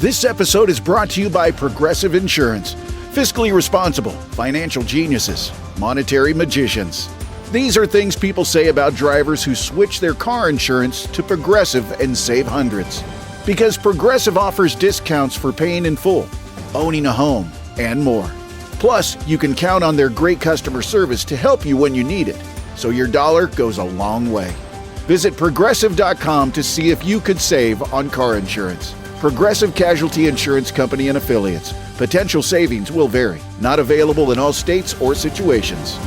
This episode is brought to you by Progressive Insurance. Fiscally responsible, financial geniuses, monetary magicians. These are things people say about drivers who switch their car insurance to Progressive and save hundreds. Because Progressive offers discounts for paying in full, owning a home, and more. Plus, you can count on their great customer service to help you when you need it, so your dollar goes a long way. Visit Progressive.com to see if you could save on car insurance. Progressive Casualty Insurance Company and Affiliates. Potential savings will vary. Not available in all states or situations.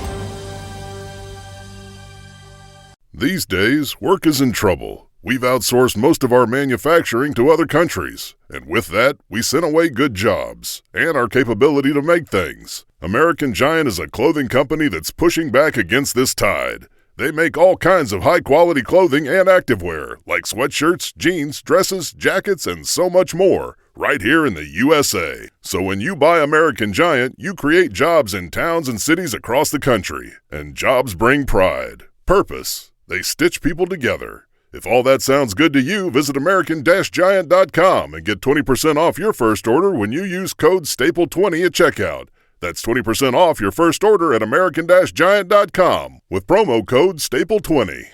These days, work is in trouble. We've outsourced most of our manufacturing to other countries. And with that, we sent away good jobs and our capability to make things. American Giant is a clothing company that's pushing back against this tide. They make all kinds of high-quality clothing and activewear, like sweatshirts, jeans, dresses, jackets, and so much more, right here in the USA. So when you buy American Giant, you create jobs in towns and cities across the country. And jobs bring pride, purpose. They stitch people together. If all that sounds good to you, visit American-Giant.com and get 20% off your first order when you use code STAPLE20 at checkout. That's 20% off your first order at American-Giant.com with promo code STAPLE20.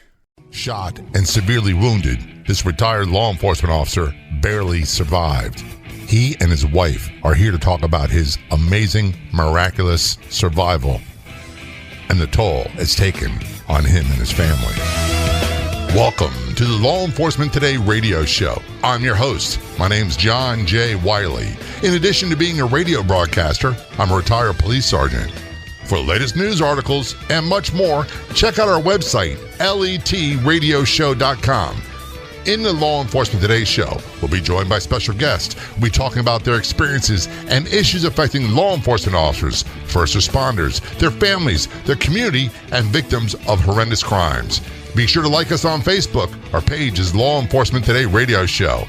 Shot and severely wounded, this retired law enforcement officer barely survived. He and his wife are here to talk about his amazing, miraculous survival and the toll it's taken on him and his family. Welcome to the Law Enforcement Today radio show. I'm your host. My name's John J. Wiley. In addition to being a radio broadcaster, I'm a retired police sergeant. For the latest news articles and much more, check out our website, letradioshow.com. In the Law Enforcement Today show, we'll be joined by special guests. We'll be talking about their experiences and issues affecting law enforcement officers, first responders, their families, their community, and victims of horrendous crimes. Be sure to like us on Facebook. Our page is Law Enforcement Today Radio Show.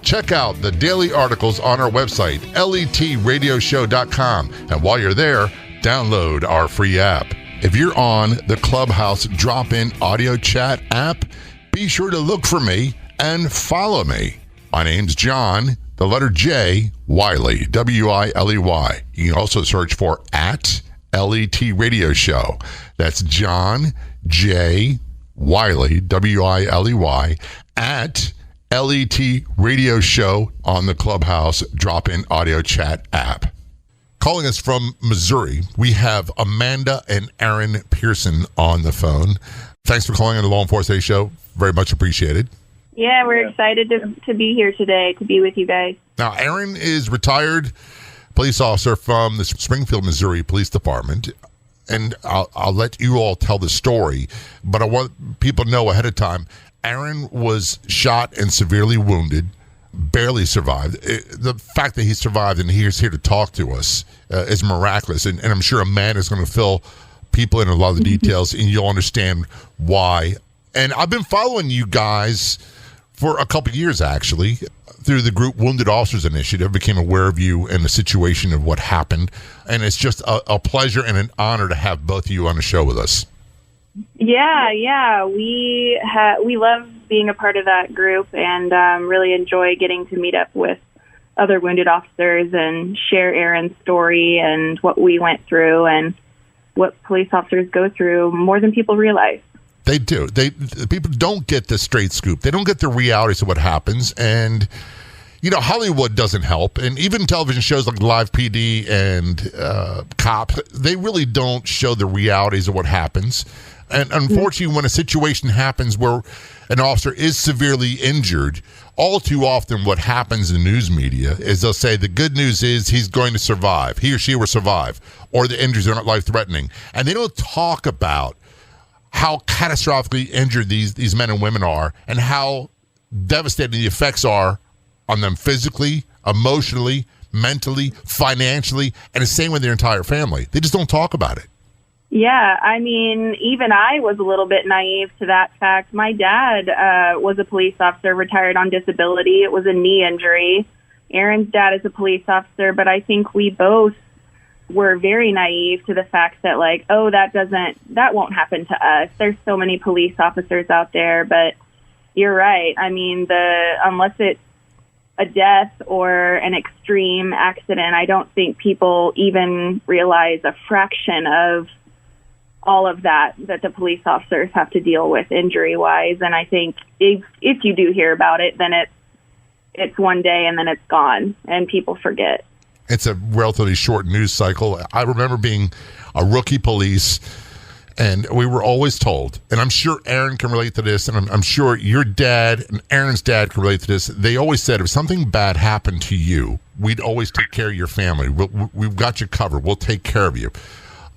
Check out the daily articles on our website, letradioshow.com. And while you're there, download our free app. If you're on the Clubhouse drop-in audio chat app, be sure to look for me and follow me. My name's John, the letter J, Wiley, W-I-L-E-Y. You can also search for @ LET Radio Show. That's John J. Wiley, W-I-L-E-Y, @ LET Radio Show on the Clubhouse drop-in audio chat app. Calling us from Missouri, we have Amanda and Aaron Pearson on the phone. Thanks for calling on the Law Enforcement Show. Very much appreciated. Yeah, we're excited to be here today, to be with you guys. Now, Aaron is retired police officer from the Springfield, Missouri Police Department. And I'll let you all tell the story, but I want people to know ahead of time, Aaron was shot and severely wounded, barely survived. The fact that he survived and he's here to talk to us is miraculous, and I'm sure Amanda is going to fill people in a lot of the details, and you'll understand why. And I've been following you guys for a couple of years, actually, through the group Wounded Officers Initiative. Became aware of you and the situation of what happened, and it's just a pleasure and an honor to have both of you on the show with us. Yeah, we love being a part of that group, and really enjoy getting to meet up with other wounded officers and share Aaron's story and what we went through and what police officers go through more than people realize. They do. People don't get the straight scoop. They don't get the realities of what happens. And, you know, Hollywood doesn't help. And even television shows like Live PD and Cop, they really don't show the realities of what happens. And unfortunately, when a situation happens where an officer is severely injured, all too often what happens in the news media is they'll say the good news is he's going to survive. He or she will survive. Or the injuries are not life-threatening. And they don't talk about how catastrophically injured these men and women are and how devastating the effects are on them physically, emotionally, mentally, financially, and the same with their entire family. They just don't talk about it. Yeah, I mean, even I was a little bit naive to that fact. My dad was a police officer, retired on disability. It was a knee injury. Aaron's dad is a police officer, but I think we both were very naive to the fact that, like, oh, that won't happen to us. There's so many police officers out there, but you're right. I mean, unless it's a death or an extreme accident, I don't think people even realize a fraction of all of that the police officers have to deal with injury-wise. And I think if you do hear about it, then it's one day and then it's gone and people forget. It's a relatively short news cycle. I remember being a rookie police, and we were always told, and I'm sure Aaron can relate to this, and I'm sure your dad and Aaron's dad can relate to this. They always said, if something bad happened to you, we'd always take care of your family. We've got you covered. We'll take care of you.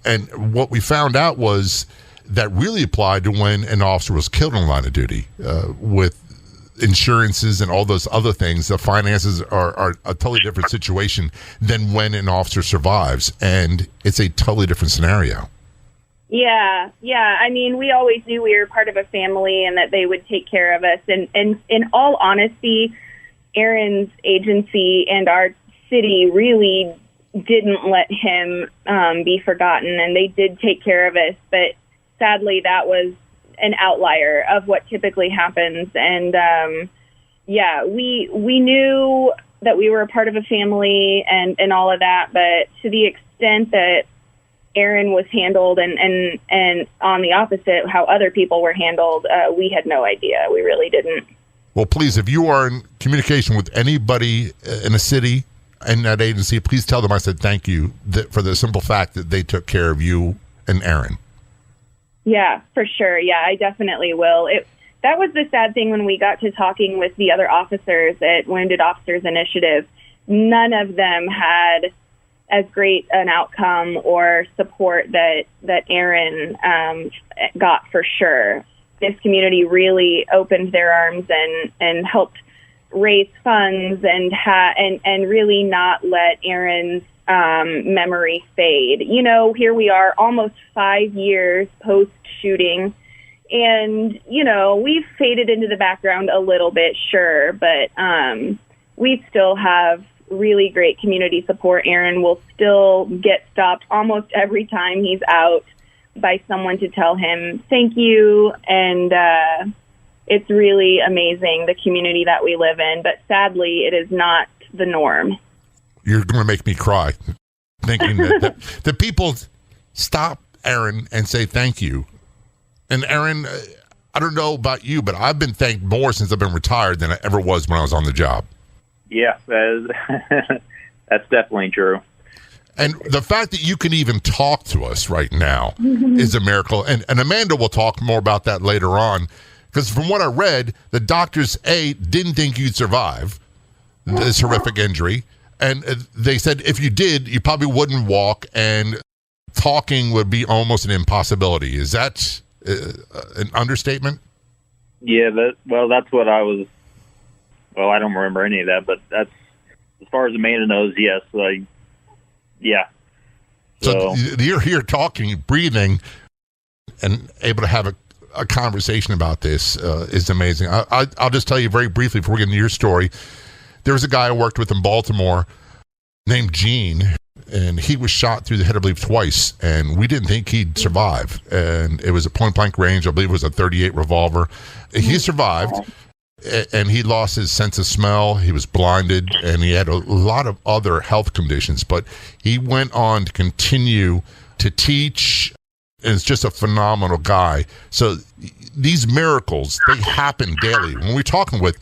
And what we found out was that really applied to when an officer was killed in the line of duty, with insurances and all those other things. The finances are a totally different situation than when an officer survives, and it's a totally different scenario. Yeah. I mean, we always knew we were part of a family and that they would take care of us. And in all honesty, Aaron's agency and our city really didn't let him be forgotten, and they did take care of us. But sadly, that was an outlier of what typically happens. And we knew that we were a part of a family and all of that. But to the extent that Aaron was handled and on the opposite, how other people were handled, we had no idea. We really didn't. Well, please, if you are in communication with anybody in a city and that agency, please tell them I said thank you for the simple fact that they took care of you and Aaron. Yeah, for sure. Yeah, I definitely will. That was the sad thing when we got to talking with the other officers at Wounded Officers Initiative. None of them had as great an outcome or support that Aaron got, for sure. This community really opened their arms and helped raise funds and really not let Aaron's memory fade. You know, here we are almost 5 years post-shooting, and, you know, we've faded into the background a little bit, sure, but we still have really great community support. Aaron will still get stopped almost every time he's out by someone to tell him thank you, and it's really amazing, the community that we live in, but sadly it is not the norm. You're going to make me cry thinking that the people stop Aaron and say thank you. And Aaron, I don't know about you, but I've been thanked more since I've been retired than I ever was when I was on the job. Yeah, that's definitely true. And the fact that you can even talk to us right now is a miracle. And Amanda will talk more about that later on, because from what I read, the doctors, didn't think you'd survive this horrific injury. And they said if you did, you probably wouldn't walk, and talking would be almost an impossibility. Is that an understatement? Yeah, that's what I was. Well, I don't remember any of that, but that's, as far as Amanda knows, yes. Yeah. So you're here talking, breathing, and able to have a conversation about this is amazing. I'll just tell you very briefly before we get into your story. There was a guy I worked with in Baltimore named Gene, and he was shot through the head, I believe, twice, and we didn't think he'd survive. And it was a point-blank range. I believe it was a .38 revolver. He survived, and he lost his sense of smell. He was blinded, and he had a lot of other health conditions. But he went on to continue to teach, and is just a phenomenal guy. So these miracles, they happen daily. When we're talking with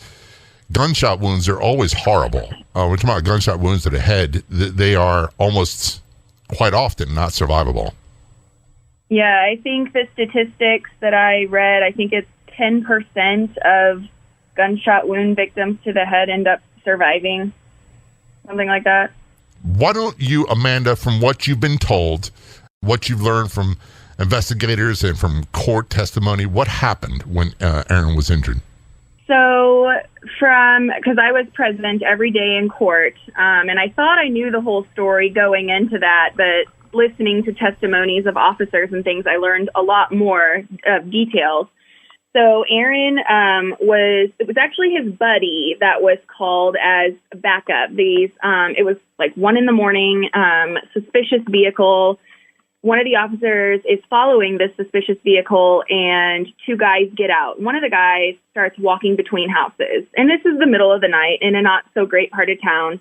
gunshot wounds, are always horrible. We're talking about gunshot wounds to the head. They are almost quite often not survivable. Yeah, I think the statistics that I read, I think it's 10% of gunshot wound victims to the head end up surviving, something like that. Why don't you, Amanda, from what you've been told, what you've learned from investigators and from court testimony, what happened when Aaron was injured? So because I was present every day in court, and I thought I knew the whole story going into that, but listening to testimonies of officers and things, I learned a lot more details. So Aaron it was actually his buddy that was called as backup. It was like 1 a.m, suspicious vehicle one of the officers is following this suspicious vehicle, and two guys get out. One of the guys starts walking between houses, and this is the middle of the night in a not so great part of town.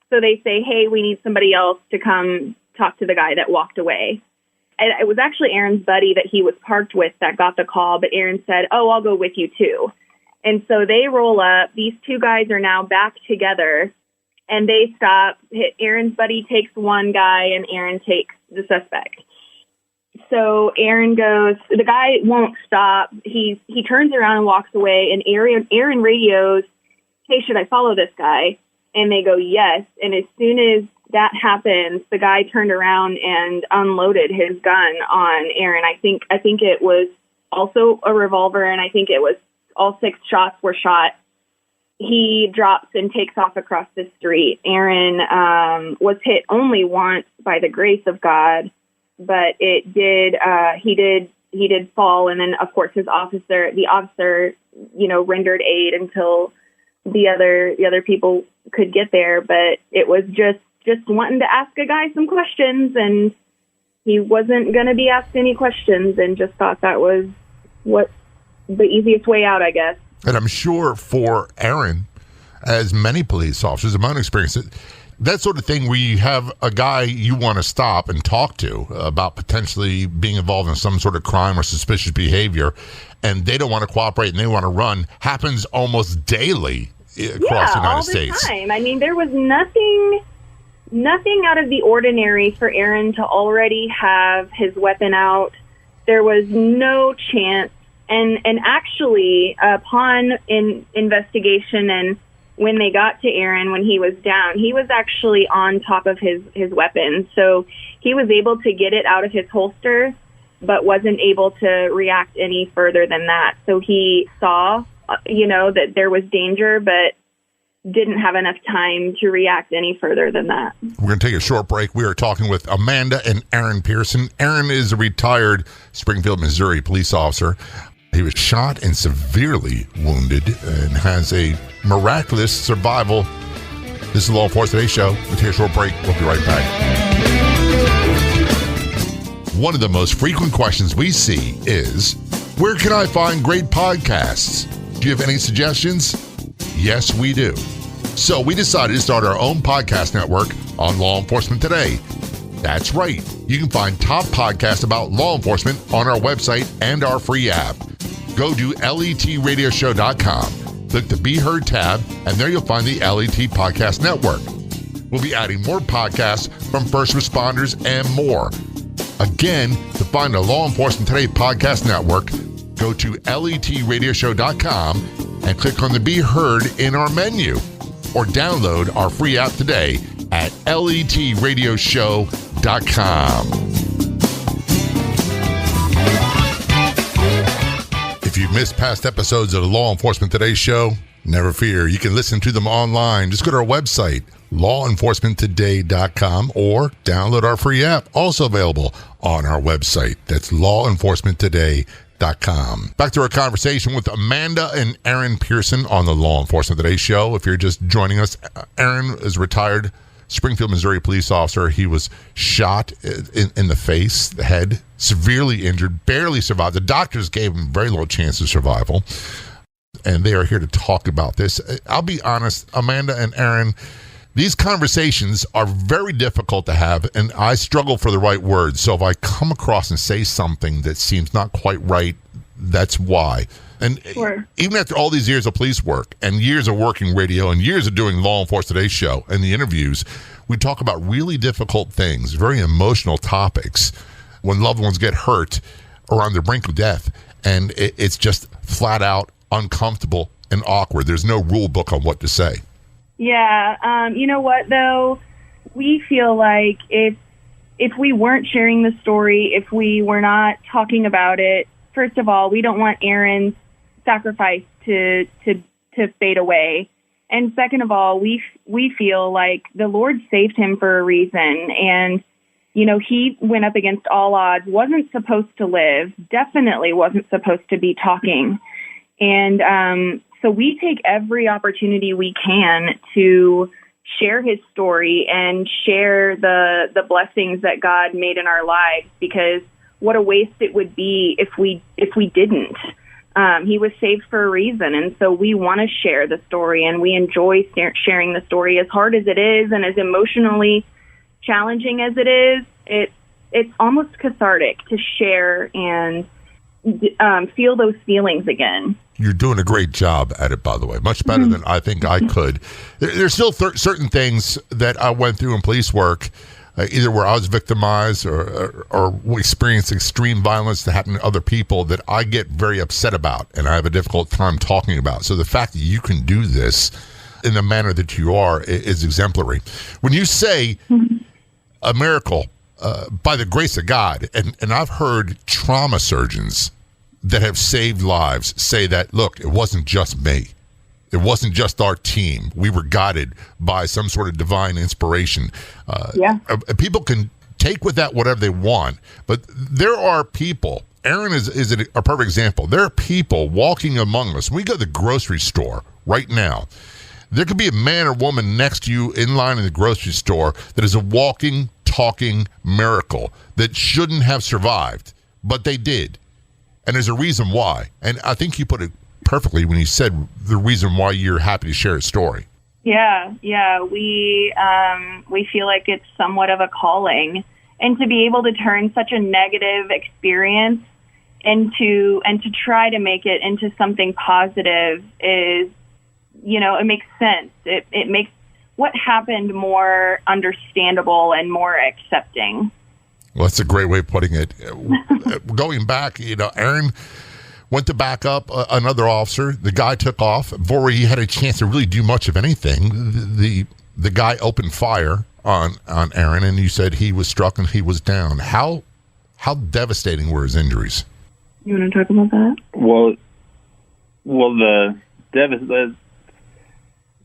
So they say, hey, we need somebody else to come talk to the guy that walked away. And it was actually Aaron's buddy that he was parked with that got the call, but Aaron said, oh, I'll go with you too. And so they roll up. These two guys are now back together, and they stop. Aaron's buddy takes one guy, and Aaron takes the suspect. So Aaron goes, the guy won't stop. He turns around and walks away, and Aaron radios, hey, should I follow this guy? And they go, yes. And as soon as that happens, the guy turned around and unloaded his gun on Aaron. I think it was also a revolver, and I think it was all 6 shots were shot. He drops and takes off across the street. Aaron was hit only once by the grace of God, but he did fall. And then, of course, the officer, rendered aid until the other people could get there. But it was just wanting to ask a guy some questions, and he wasn't going to be asked any questions, and just thought that was what the easiest way out, I guess. And I'm sure for Aaron, as many police officers, in my own experience, that sort of thing where you have a guy you want to stop and talk to about potentially being involved in some sort of crime or suspicious behavior, and they don't want to cooperate and they want to run, happens almost daily across the United States. All the time. I mean, there was nothing out of the ordinary for Aaron to already have his weapon out. There was no chance. And actually, upon investigation, and when they got to Aaron, when he was down, he was actually on top of his weapon. So he was able to get it out of his holster, but wasn't able to react any further than that. So he saw, that there was danger, but didn't have enough time to react any further than that. We're going to take a short break. We are talking with Amanda and Aaron Pearson. Aaron is a retired Springfield, Missouri police officer. He was shot and severely wounded and has a miraculous survival. This is Law Enforcement Today Show. We'll take a short break. We'll be right back. One of the most frequent questions we see is, where can I find great podcasts? Do you have any suggestions? Yes, we do. So we decided to start our own podcast network on Law Enforcement Today. That's right. You can find top podcasts about law enforcement on our website and our free app. Go to letradioshow.com, click the Be Heard tab, and there you'll find the LET Podcast Network. We'll be adding more podcasts from first responders and more. Again, to find the Law Enforcement Today Podcast Network, go to letradioshow.com and click on the Be Heard in our menu, or download our free app today at letradioshow.com. If you've missed past episodes of the Law Enforcement Today Show, never fear. You can listen to them online. Just go to our website, lawenforcementtoday.com, or download our free app, also available on our website. That's lawenforcementtoday.com. Back to our conversation with Amanda and Aaron Pearson on the Law Enforcement Today Show. If you're just joining us, Aaron is retired Springfield, Missouri police officer. He was shot in the face, the head, severely injured, barely survived. The doctors gave him very low chance of survival, and they are here to talk about this. I'll be honest, Amanda and Aaron, these conversations are very difficult to have, and I struggle for the right words. So if I come across and say something that seems not quite right, that's why. And sure. Even after all these years of police work and years of working radio and years of doing Law Enforcement Today Show and the interviews, we talk about really difficult things, very emotional topics when loved ones get hurt or on the brink of death. And it's just flat out uncomfortable and awkward. There's no rule book on what to say. Yeah. You know what, though? We feel like if we weren't sharing the story, if we were not talking about it, first of all, we don't want Aaron's sacrifice to fade away. And second of all, we feel like the Lord saved him for a reason. And, he went up against all odds, wasn't supposed to live, definitely wasn't supposed to be talking. And so we take every opportunity we can to share his story and share the blessings that God made in our lives, because what a waste it would be if we didn't. He was saved for a reason, and so we want to share the story, and we enjoy sharing the story, as hard as it is and as emotionally challenging as it is. It's almost cathartic to share and feel those feelings again. You're doing a great job at it, by the way. Much better than I think I could. There's still certain things that I went through in police work, either where I was victimized or experienced extreme violence that happened to other people, that I get very upset about and I have a difficult time talking about. So the fact that you can do this in the manner that you are is exemplary. When you say a miracle, by the grace of God, and I've heard trauma surgeons that have saved lives say that, look, it wasn't just me. It wasn't just our team. We were guided by some sort of divine inspiration. People can take with that whatever they want, but there are people, Aaron is a perfect example. There are people walking among us. We go to the grocery store right now. There could be a man or woman next to you in line in the grocery store that is a walking, talking miracle that shouldn't have survived, but they did. And there's a reason why. And I think you put it perfectly when you said the reason why you're happy to share a story. Yeah. We feel like it's somewhat of a calling. And to be able to turn such a negative experience and to try to make it into something positive is, it makes sense. It makes what happened more understandable and more accepting. Well, that's a great way of putting it. Going back, Aaron went to back up another officer. The guy took off. Before he had a chance to really do much of anything, the guy opened fire on Aaron, and you said he was struck and he was down. How devastating were his injuries? You want to talk about that? Well,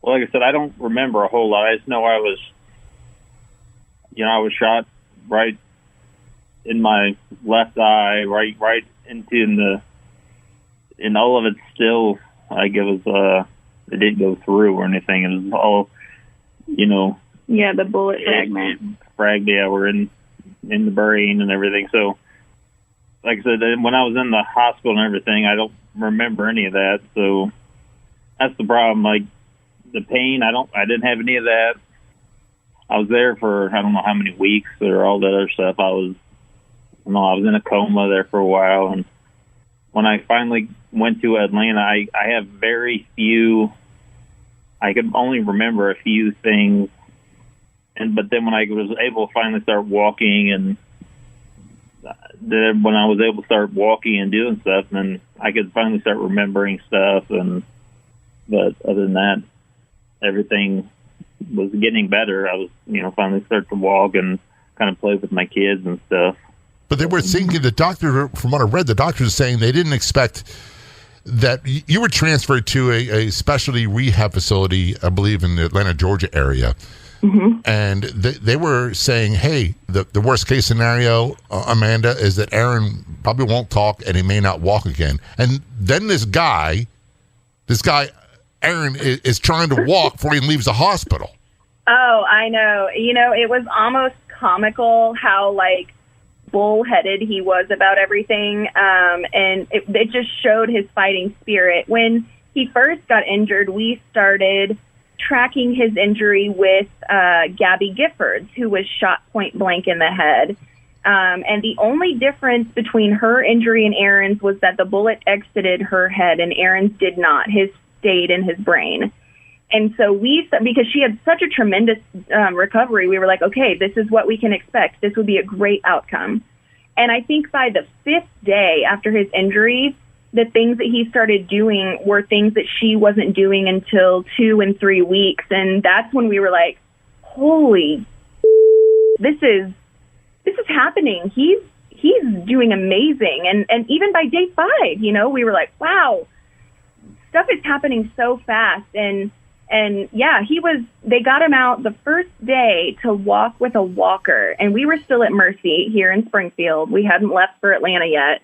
like I said, I don't remember a whole lot. I just know I was shot right in my left eye, right into and all of it still, like it was, it didn't go through or anything. It was all, Yeah, the bullet fragment. Were in the brain and everything. So, like I said, when I was in the hospital and everything, I don't remember any of that. So that's the problem. Like the pain, I didn't have any of that. I was there for I don't know how many weeks or all that other stuff. I was in a coma there for a while, and when I finally went to Atlanta, I have very few. I could only remember a few things, but then when I was able to finally start walking, and then when I was able to start walking and doing stuff, then I could finally start remembering stuff. But other than that, everything was getting better. I was, finally start to walk and kind of play with my kids and stuff. But they were thinking, the doctor, from what I read, the doctor was saying they didn't expect that you were transferred to a specialty rehab facility, I believe, in the Atlanta, Georgia area. Mm-hmm. And they were saying, hey, the worst case scenario, Amanda, is that Aaron probably won't talk and he may not walk again. And then this guy, Aaron, is trying to walk before he leaves the hospital. Oh, I know. It was almost comical how, bullheaded he was about everything, and it just showed his fighting spirit. When he first got injured, we started tracking his injury with Gabby Giffords, who was shot point blank in the head. And the only difference between her injury and Aaron's was that the bullet exited her head and Aaron's did not. His stayed in his brain. And so because she had such a tremendous recovery, we were like, okay, this is what we can expect. This would be a great outcome. And I think by the 5th day after his injury, the things that he started doing were things that she wasn't doing until 2 and 3 weeks. And that's when we were like, holy, this is happening. He's doing amazing. And even by day 5, we were like, wow, stuff is happening so fast. And yeah, they got him out the first day to walk with a walker, and we were still at Mercy here in Springfield. We hadn't left for Atlanta yet.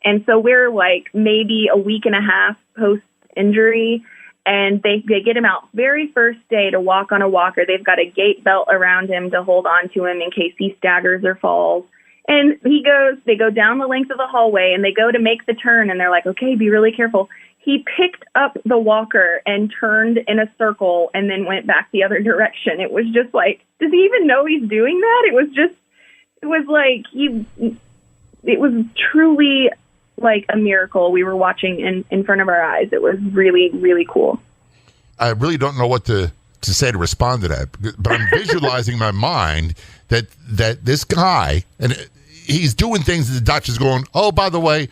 And so we're maybe a week and a half post injury, And they get him out very first day to walk on a walker. They've got a gait belt around him to hold on to him in case he staggers or falls. And they go down the length of the hallway and they go to make the turn and they're like, okay, be really careful. He picked up the walker and turned in a circle and then went back the other direction. It was just like, does he even know he's doing that? It was truly like a miracle we were watching in front of our eyes. It was really, really cool. I really don't know what to say to respond to that, but I'm visualizing in my mind that this guy, and he's doing things that the doctor's going, oh, by the way,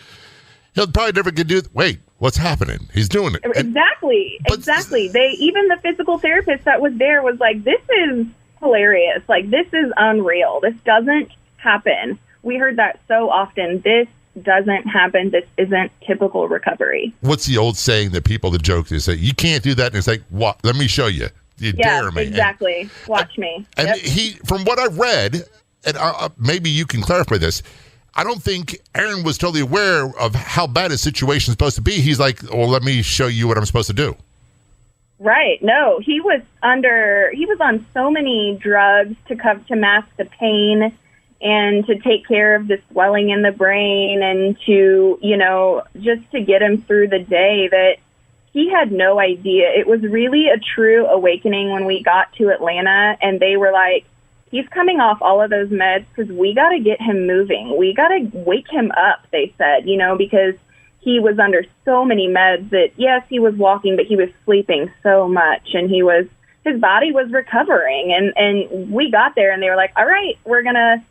he'll probably never get to do it. Wait, what's happening? He's doing it. Exactly. Even the physical therapist that was there was like, this is hilarious. Like, this is unreal. This doesn't happen. We heard that so often. This doesn't happen. This isn't typical recovery. What's the old saying that the joke is that you can't do that? And it's like, what? Let me show you. You dare me. Exactly. Watch me. And yep. he, from what I've read, and maybe you can clarify this, I don't think Aaron was totally aware of how bad his situation is supposed to be. He's like, well, let me show you what I'm supposed to do. Right. No, he was on so many drugs to mask the pain and to take care of the swelling in the brain and to, just to get him through the day that he had no idea. It was really a true awakening when we got to Atlanta and they were like, he's coming off all of those meds because we got to get him moving. We got to wake him up, they said, because he was under so many meds that, yes, he was walking, but he was sleeping so much and his body was recovering. And we got there and they were like, all right, we're going to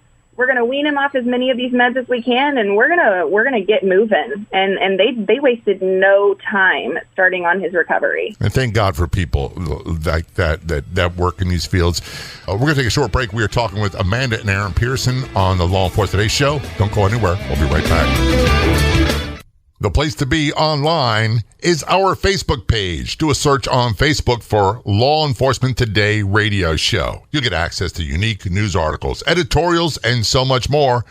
wean him off as many of these meds as we can, and we're gonna get moving. And they wasted no time starting on his recovery. And thank God for people like that work in these fields. We're gonna take a short break. We are talking with Amanda and Aaron Pearson on the Law Enforcement Today show. Don't go anywhere. We'll be right back. The place to be online is our Facebook page. Do a search on Facebook for Law Enforcement Today radio show. You'll get access to unique news articles, editorials, and so much more.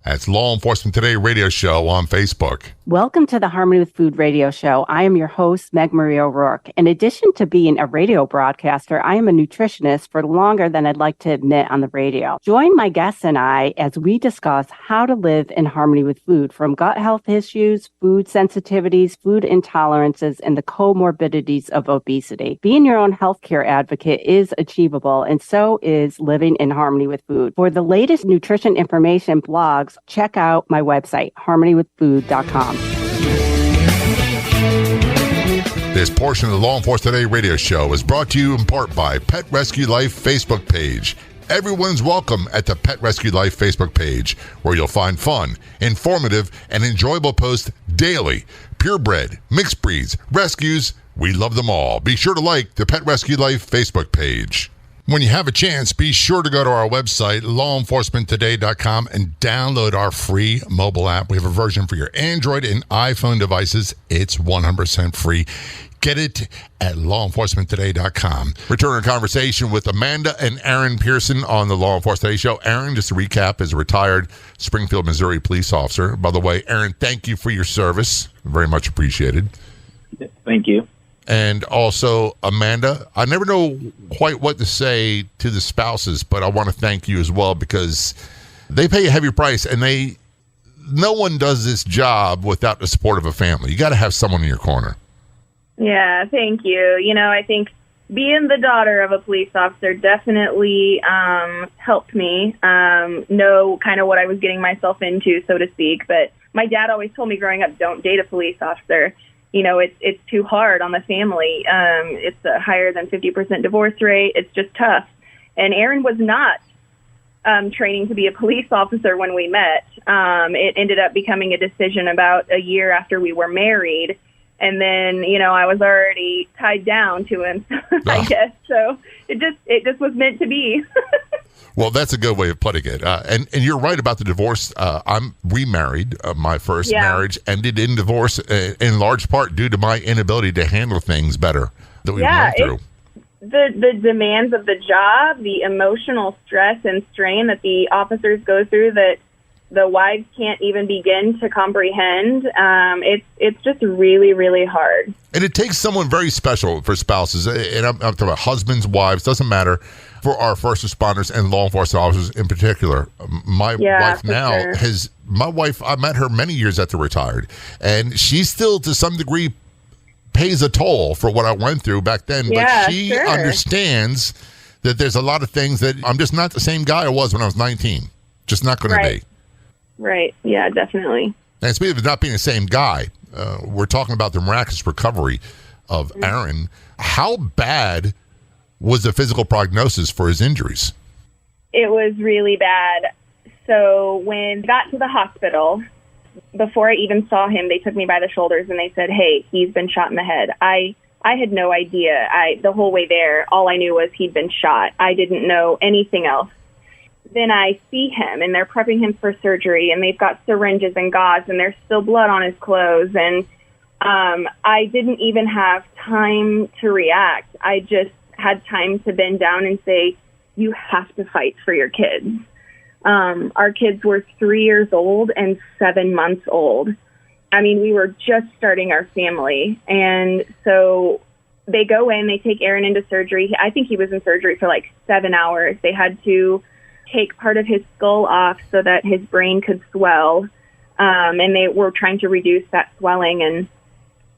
That's Law Enforcement Today radio show on Facebook. Welcome to the Harmony with Food radio show. I am your host, Meg Marie O'Rourke. In addition to being a radio broadcaster, I am a nutritionist for longer than I'd like to admit on the radio. Join my guests and I as we discuss how to live in harmony with food, from gut health issues, food sensitivities, food intolerances, and the comorbidities of obesity. Being your own healthcare advocate is achievable, and so is living in harmony with food. For the latest nutrition information blogs, check out my website, harmonywithfood.com. This portion of the Law Enforcement Today radio show is brought to you in part by Pet Rescue Life Facebook page. Everyone's welcome at the Pet Rescue Life Facebook page, where you'll find fun, informative, and enjoyable posts daily. Purebred, mixed breeds, rescues, we love them all. Be sure to like the Pet Rescue Life Facebook page. When you have a chance, be sure to go to our website, lawenforcementtoday.com, and download our free mobile app. We have a version for your Android and iPhone devices. It's 100% free. Get it at lawenforcementtoday.com. Return our conversation with Amanda and Aaron Pearson on the Law Enforcement Today show. Aaron, just to recap, is a retired Springfield, Missouri police officer. By the way, Aaron, thank you for your service. Very much appreciated. Thank you. And also, Amanda, I never know quite what to say to the spouses, but I want to thank you as well, because they pay a heavy price, and no one does this job without the support of a family. You got to have someone in your corner. Yeah, thank you. I think being the daughter of a police officer definitely helped me know kind of what I was getting myself into, so to speak. But my dad always told me growing up, don't date a police officer. It's too hard on the family. It's a higher than 50% divorce rate. It's just tough. And Aaron was not training to be a police officer when we met. It ended up becoming a decision about a year after we were married. And then, I was already tied down to him, I guess. So it just was meant to be. Well, that's a good way of putting it. And you're right about the divorce. I'm remarried. My first marriage ended in divorce in large part due to my inability to handle things better that we went through. The demands of the job, the emotional stress and strain that the officers go through that the wives can't even begin to comprehend. It's just really, really hard. And it takes someone very special for spouses, and I'm talking about husbands, wives, doesn't matter, for our first responders and law enforcement officers in particular. My wife now I met her many years after retired, and she still, to some degree, pays a toll for what I went through back then. Yeah, but she understands that there's a lot of things that I'm just not the same guy I was when I was 19. Just not going to be. Right. Yeah, definitely. And speaking of not being the same guy, we're talking about the miraculous recovery of Aaron. How bad was the physical prognosis for his injuries? It was really bad. So when I got to the hospital, before I even saw him, they took me by the shoulders and they said, "Hey, he's been shot in the head." I had no idea. The whole way there, all I knew was he'd been shot. I didn't know anything else. Then I see him, and they're prepping him for surgery, and they've got syringes and gauze, and there's still blood on his clothes. And I didn't even have time to react. I just had time to bend down and say, "You have to fight for your kids." Our kids were 3 years old and 7 months old. I mean, we were just starting our family. And so they go in, they take Aaron into surgery. I think he was in surgery for like 7 hours. They had to take part of his skull off so that his brain could swell. And they were trying to reduce that swelling. And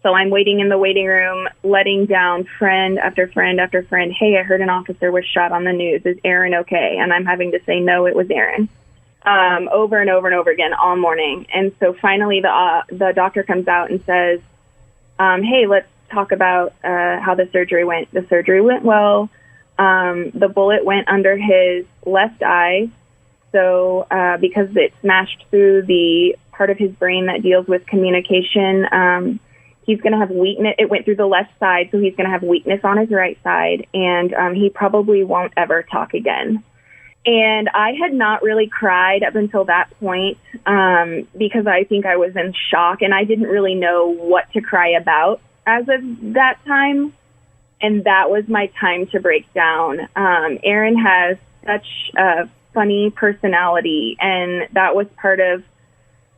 so I'm waiting in the waiting room, letting down friend after friend after friend. "Hey, I heard an officer was shot on the news. Is Aaron okay?" And I'm having to say, "No, it was Aaron." Over and over and over again all morning. And so finally the doctor comes out and says, "Hey, let's talk about how the surgery went." The surgery went well. The bullet went under his left eye. So because it smashed through the part of his brain that deals with communication, he's going to have weakness. It went through the left side, so he's going to have weakness on his right side, and he probably won't ever talk again. And I had not really cried up until that point because I think I was in shock, and I didn't really know what to cry about as of that time. And that was my time to break down. Aaron has such a funny personality, and that was part of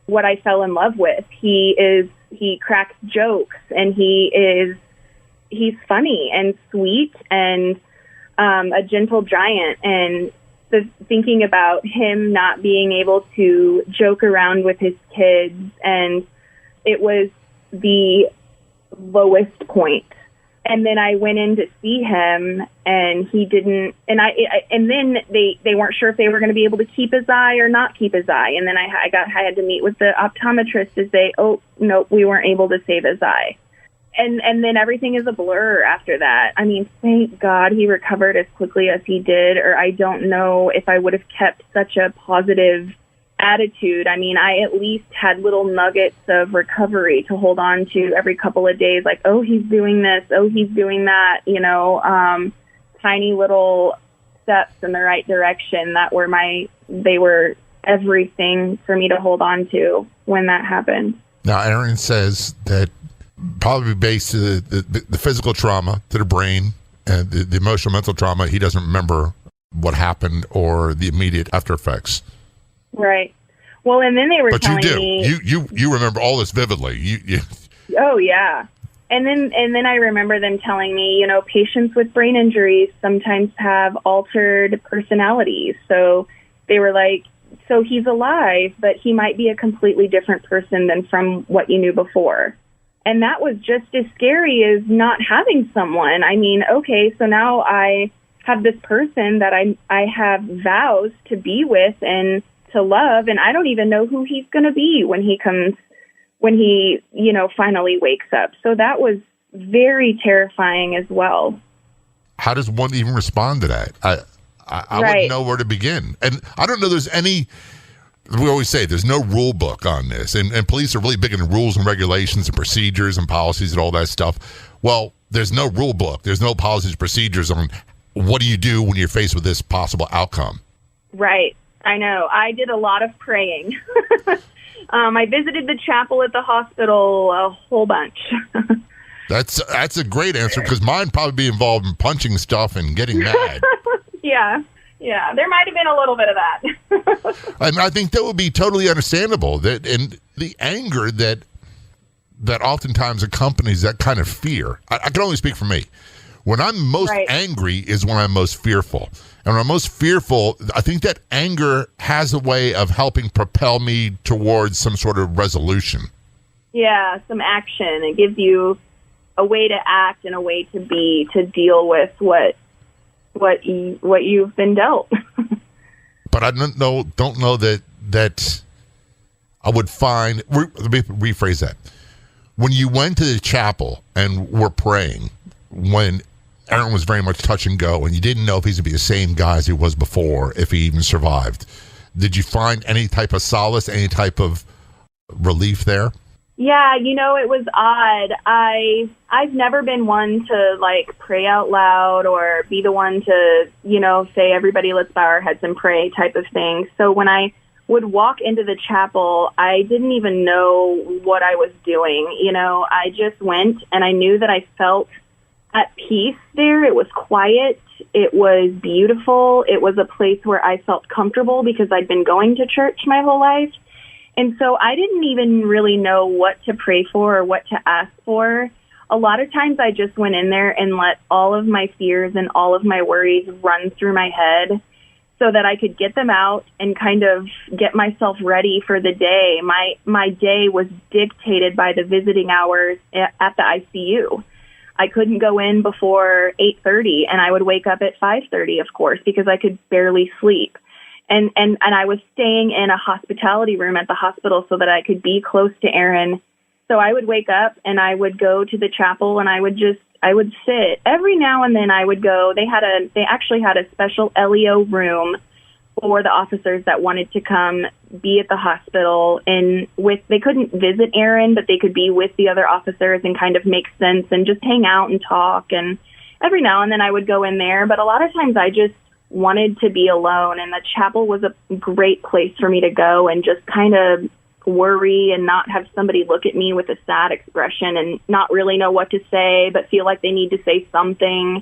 what I fell in love with. He cracks jokes, and he's funny and sweet and a gentle giant. And thinking about him not being able to joke around with his kids, and it was the lowest point. And then I went in to see him, and he didn't. And and then they weren't sure if they were going to be able to keep his eye or not keep his eye. And then I had to meet with the optometrist to say, "Oh no, we weren't able to save his eye." And then everything is a blur after that. I mean, thank God he recovered as quickly as he did, or I don't know if I would have kept such a positive attitude. I mean, I at least had little nuggets of recovery to hold on to every couple of days, like, "Oh, he's doing this, oh, he's doing that," tiny little steps in the right direction they were everything for me to hold on to when that happened. Now, Aaron says that probably based to the physical trauma to the brain and the emotional mental trauma, he doesn't remember what happened or the immediate after effects. Right. Well, and then they were telling me... But you do. You remember all this vividly. You. Oh, yeah. And then I remember them telling me, patients with brain injuries sometimes have altered personalities. So they were like, "So he's alive, but he might be a completely different person than from what you knew before." And that was just as scary as not having someone. I mean, okay, so now I have this person that I have vows to be with and to love, and I don't even know who he's going to be when he finally wakes up. So that was very terrifying as well. How does one even respond to that? I wouldn't know where to begin. And I don't know there's any... We always say there's no rule book on this, and police are really big into rules and regulations and procedures and policies and all that stuff. Well, there's no rule book. There's no policies, procedures on what do you do when you're faced with this possible outcome. Right. I know. I did a lot of praying. I visited the chapel at the hospital a whole bunch. That's a great answer, because mine probably be involved in punching stuff and getting mad. Yeah. There might have been a little bit of that. And I think that would be totally understandable. And the anger that oftentimes accompanies that kind of fear. I can only speak for me. When I'm most angry is when I'm most fearful. And when I'm most fearful, I think that anger has a way of helping propel me towards some sort of resolution. Yeah, some action. It gives you a way to act and a way to be, to deal with what you've been dealt. But I don't know that I would find. Let me rephrase that. When you went to the chapel and were praying, when Aaron was very much touch and go, and you didn't know if he's going to be the same guy as he was before, if he even survived, did you find any type of solace, any type of relief there? Yeah, it was odd. I've never been one to like pray out loud or be the one to, say everybody let's bow our heads and pray type of thing. So when I would walk into the chapel, I didn't even know what I was doing. I just went and I knew that I felt at peace there. It was quiet. It was beautiful. It was a place where I felt comfortable because I'd been going to church my whole life. And so I didn't even really know what to pray for or what to ask for. A lot of times I just went in there and let all of my fears and all of my worries run through my head so that I could get them out and kind of get myself ready for the day. My day was dictated by the visiting hours at the ICU. I couldn't go in before 8:30, and I would wake up at 5:30, of course, because I could barely sleep. And I was staying in a hospitality room at the hospital so that I could be close to Aaron. So I would wake up and I would go to the chapel and I would sit. Every now and then I would go. They actually had a special LEO room for the officers that wanted to come be at the hospital, and they couldn't visit Aaron, but they could be with the other officers and kind of make sense and just hang out and talk. And every now and then I would go in there, but a lot of times I just wanted to be alone, and the chapel was a great place for me to go and just kind of worry and not have somebody look at me with a sad expression and not really know what to say but feel like they need to say something.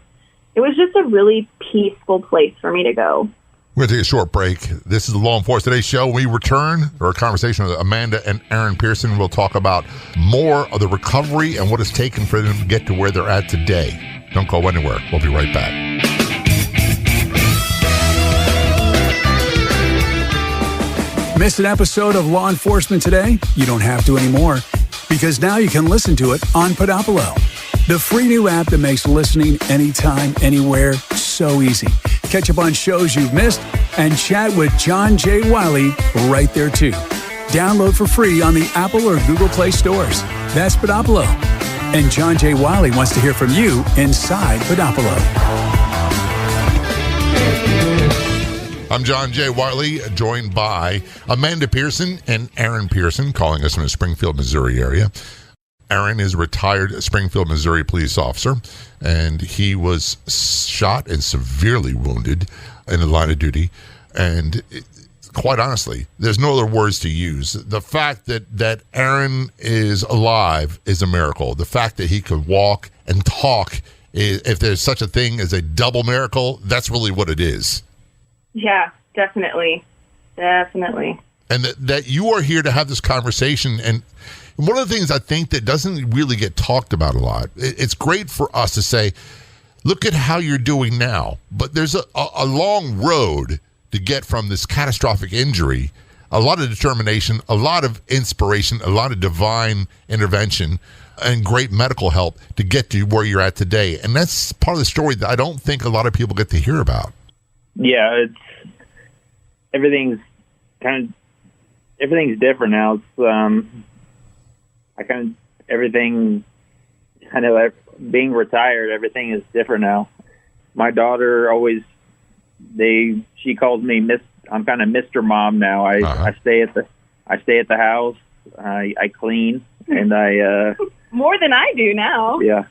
It was just a really peaceful place for me to go. We're going to take a short break. This is the Law Enforcement Today show. When we return, or a conversation with Amanda and Aaron Pearson, we'll talk about more of the recovery and what it's taken for them to get to where they're at today. Don't go anywhere. We'll be right back. Missed an episode of Law Enforcement Today? You don't have to anymore, because now you can listen to it on Podopolo, the free new app that makes listening anytime, anywhere so easy. Catch up on shows you've missed and chat with John J. Wiley right there too. Download for free on the Apple or Google Play stores. That's Podopolo. And John J. Wiley wants to hear from you inside Podopolo. I'm John J. Wiley, joined by Amanda Pearson and Aaron Pearson, calling us from the Springfield, Missouri area. Aaron is a retired Springfield, Missouri police officer, and he was shot and severely wounded in the line of duty. And quite honestly, there's no other words to use. The fact that Aaron is alive is a miracle. The fact that he could walk and talk, if there's such a thing as a double miracle, that's really what it is. Yeah, definitely. Definitely. And that you are here to have this conversation. And one of the things I think that doesn't really get talked about a lot, it's great for us to say, look at how you're doing now. But there's a long road to get from this catastrophic injury, a lot of determination, a lot of inspiration, a lot of divine intervention, and great medical help to get to where you're at today. And that's part of the story that I don't think a lot of people get to hear about. Yeah, everything's different now. It's everything being retired. Everything is different now. My daughter she calls me I'm kind of Mr. Mom now. I stay at the house. I clean and I more than I do now. Yeah.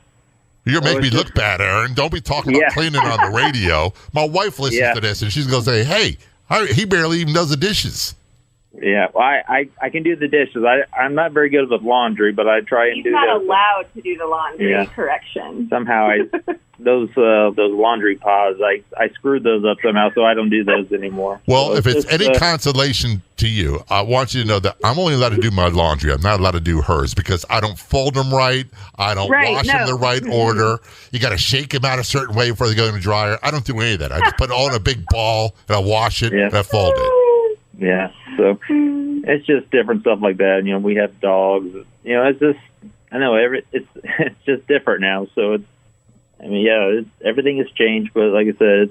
You're going to make me look bad, Aaron. Don't be talking about cleaning on the radio. My wife listens to this, and she's going to say, hey, he barely even does the dishes. Yeah, well, I can do the dishes. I'm not very good with laundry, but I try and He's do not that. allowed to do the laundry. Yeah. Correction. Somehow those laundry pods, I screwed those up somehow, so I don't do those anymore. Well, So if it's just, any consolation to you, I want you to know that I'm only allowed to do my laundry. I'm not allowed to do hers because I don't fold them right. I don't wash them in the right order. You got to shake them out a certain way before they go in the dryer. I don't do any of that. I just put it all in a big ball and I wash it and I fold it. Yeah, so it's just different stuff like that. You know, we have dogs. You know, it's just it's just different now. So everything has changed. But like I said,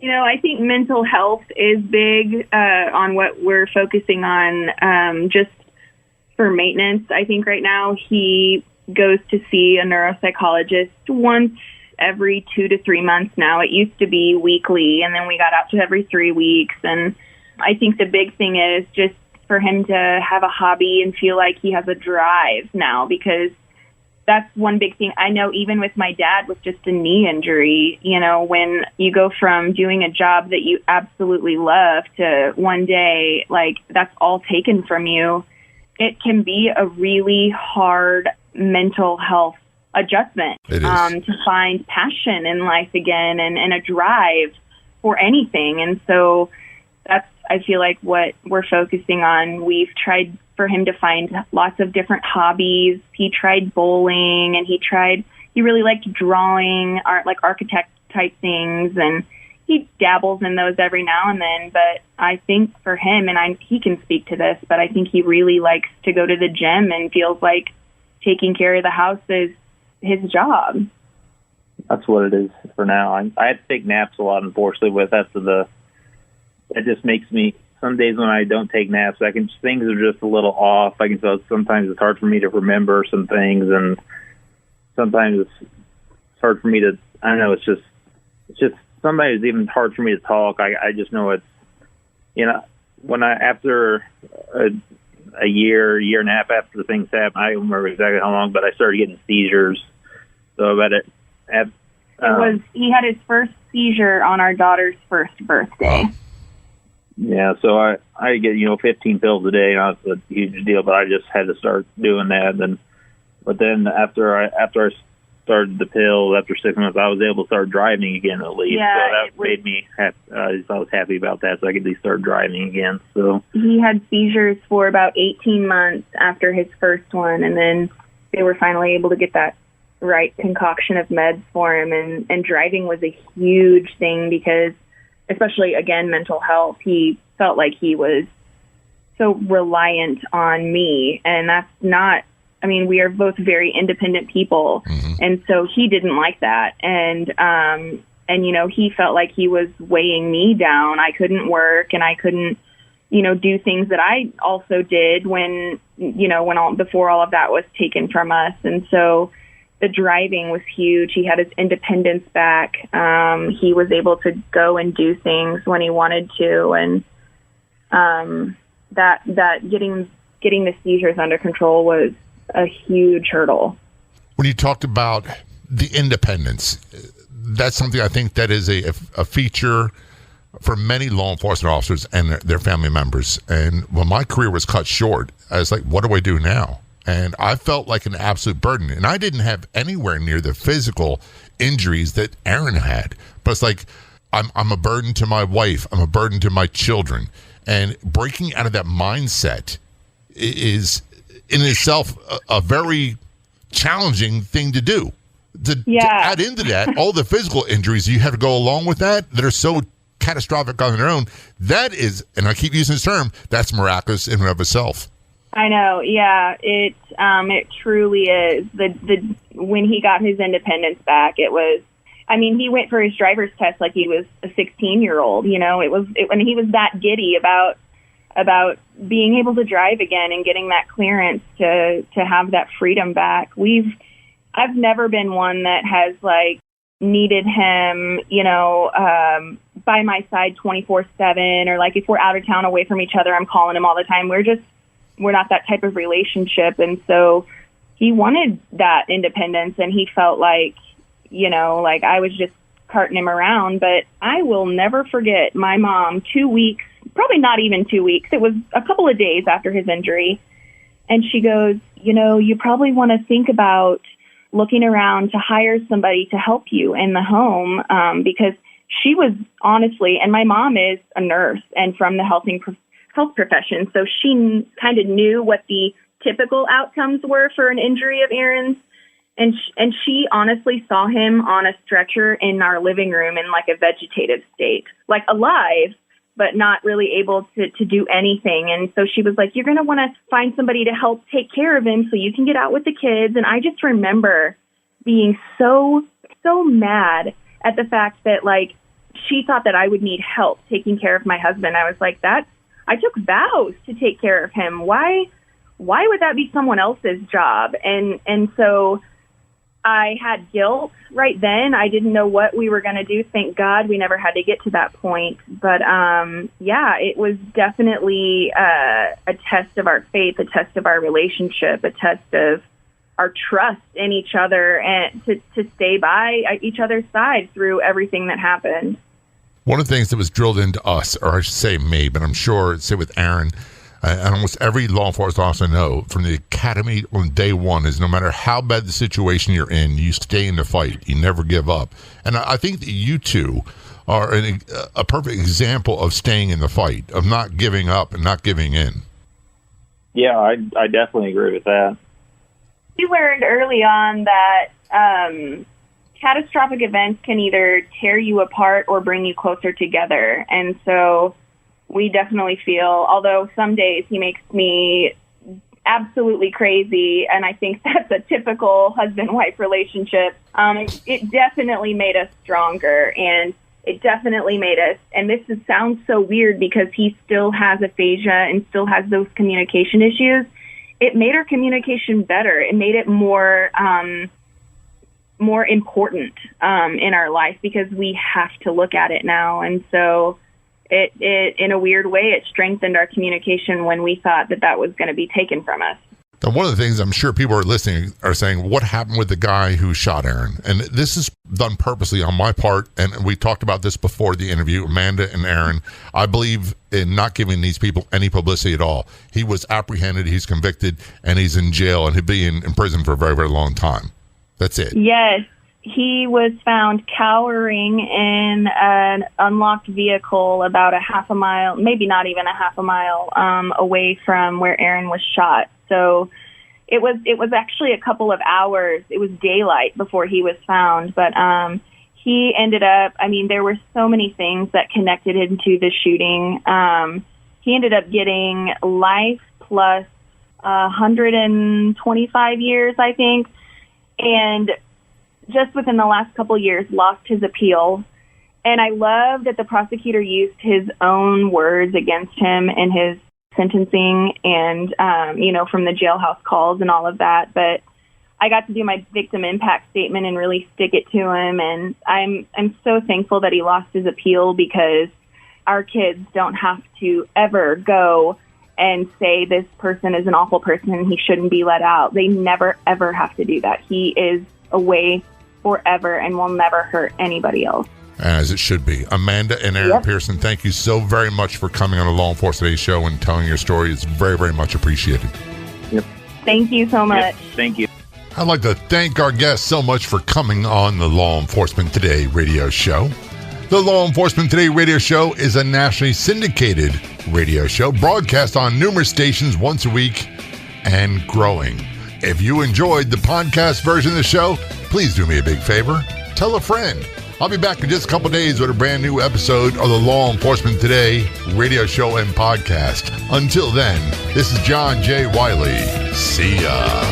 I think mental health is big on what we're focusing on. Just for maintenance, I think right now he goes to see a neuropsychologist once every 2 to 3 months now. It used to be weekly, and then we got out to every 3 weeks. And I think the big thing is just for him to have a hobby and feel like he has a drive now, because that's one big thing. I know even with my dad with just a knee injury, when you go from doing a job that you absolutely love to one day, like that's all taken from you, it can be a really hard mental health adjustment to find passion in life again and a drive for anything. And so that's, I feel like, what we're focusing on. We've tried for him to find lots of different hobbies. He tried bowling, and he really liked drawing, like architect type things, and he dabbles in those every now and then. But I think for him, and he can speak to this, but I think he really likes to go to the gym and feels like taking care of the house is his job. That's what it is for now. I have to take naps a lot, unfortunately, with it just makes me, some days when I don't take naps, things are just a little off. Sometimes it's hard for me to remember some things, and sometimes it's hard for me to, I don't know, it's just sometimes it's even hard for me to talk. I just know it's, when after a year and a half after the things happened, I don't remember exactly how long, but I started getting seizures. So about it. He had his first seizure on our daughter's first birthday. Yeah, so I get 15 pills a day. It's a huge deal, but I just had to start doing that. But then after I started the pills, after 6 months, I was able to start driving again at least. Yeah, so that made me happy. I was happy about that, so I could at least start driving again. So he had seizures for about 18 months after his first one, and then they were finally able to get that right concoction of meds for him. And driving was a huge thing because, especially, again, mental health, he felt like he was so reliant on me. And that's not, we are both very independent people. Mm-hmm. And so he didn't like that. And he felt like he was weighing me down. I couldn't work and I couldn't, do things that I also did before all of that was taken from us. And so the driving was huge. He had his independence back. He was able to go and do things when he wanted to, and that getting the seizures under control was a huge hurdle. When you talked about the independence, that's something I think that is a feature for many law enforcement officers and their family members. And when my career was cut short, I was like, what do I do now? And I felt like an absolute burden. And I didn't have anywhere near the physical injuries that Aaron had. But it's like, I'm a burden to my wife. I'm a burden to my children. And breaking out of that mindset is in itself a very challenging thing to do. To add into that, all the physical injuries you have to go along with that are so catastrophic on their own. That is, and I keep using this term, that's miraculous in and of itself. I know, yeah, it truly is. When he got his independence back, it was, he went for his driver's test like he was a 16-year-old. He was that giddy about being able to drive again and getting that clearance to have that freedom back. I've never been one that has needed him, by my side 24/7, or if we're out of town away from each other, I'm calling him all the time. We're not that type of relationship. And so he wanted that independence, and he felt like I was just carting him around. But I will never forget my mom 2 weeks probably not even 2 weeks. It was a couple of days after his injury. And she goes, you probably want to think about looking around to hire somebody to help you in the home, because she was honestly, and my mom is a nurse and from the health profession, so she kind of knew what the typical outcomes were for an injury of Aaron's. And she honestly saw him on a stretcher in our living room in like a vegetative state, like alive, but not really able to do anything. And so she was like, you're going to want to find somebody to help take care of him so you can get out with the kids. And I just remember being so mad at the fact that, like, she thought that I would need help taking care of my husband. I was like, I took vows to take care of him. Why would that be someone else's job? And so I had guilt right then. I didn't know what we were going to do. Thank God we never had to get to that point. But it was definitely a test of our faith, a test of our relationship, a test of our trust in each other, and to stay by each other's side through everything that happened. One of the things that was drilled into us, or I should say me, but I'm sure, say with Aaron, and almost every law enforcement officer I know from the academy on day one, is no matter how bad the situation you're in, you stay in the fight. You never give up. And I think that you two are a perfect example of staying in the fight, of not giving up and not giving in. Yeah, I definitely agree with that. We learned early on that catastrophic events can either tear you apart or bring you closer together. And so we definitely feel, although some days he makes me absolutely crazy, and I think that's a typical husband-wife relationship, it definitely made us stronger, and it definitely made us, and sounds so weird because he still has aphasia and still has those communication issues. It made our communication better. It made it more important in our life because we have to look at it now. And so it in a weird way, it strengthened our communication when we thought that was going to be taken from us. Now, one of the things I'm sure people are listening are saying, what happened with the guy who shot Aaron? And this is done purposely on my part, and we talked about this before the interview, Amanda and Aaron. I believe in not giving these people any publicity at all. He was apprehended, he's convicted, and he's in jail, and he'll be in prison for a very, very long time. That's it. Yes. He was found cowering in an unlocked vehicle about a half a mile, maybe not even a half a mile, away from where Aaron was shot. So it was actually a couple of hours. It was daylight before he was found. But he ended up, there were so many things that connected him to the shooting. He ended up getting life plus 125 years, I think. And just within the last couple of years, lost his appeal. And I love that the prosecutor used his own words against him in his sentencing and, from the jailhouse calls and all of that. But I got to do my victim impact statement and really stick it to him. And I'm so thankful that he lost his appeal because our kids don't have to ever go and say this person is an awful person and he shouldn't be let out. They never, ever have to do that. He is away forever and will never hurt anybody else. As it should be. Amanda and Aaron Pearson, thank you so very much for coming on the Law Enforcement Today show and telling your story. It's very, very much appreciated. Yep. Thank you so much. Yep. Thank you. I'd like to thank our guests so much for coming on the Law Enforcement Today radio show. The Law Enforcement Today radio show is a nationally syndicated radio show broadcast on numerous stations once a week and growing. If you enjoyed the podcast version of the show, please do me a big favor. Tell a friend. I'll be back in just a couple days with a brand new episode of the Law Enforcement Today radio show and podcast. Until then, this is John J. Wiley. See ya.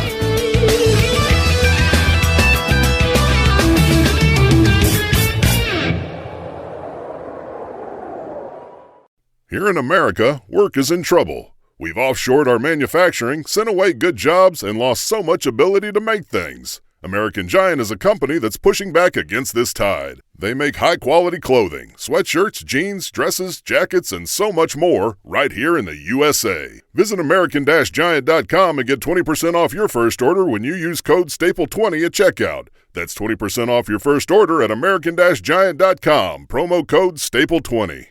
Here in America, work is in trouble. We've offshored our manufacturing, sent away good jobs, and lost so much ability to make things. American Giant is a company that's pushing back against this tide. They make high-quality clothing, sweatshirts, jeans, dresses, jackets, and so much more right here in the USA. Visit American-Giant.com and get 20% off your first order when you use code STAPLE20 at checkout. That's 20% off your first order at American-Giant.com, promo code STAPLE20.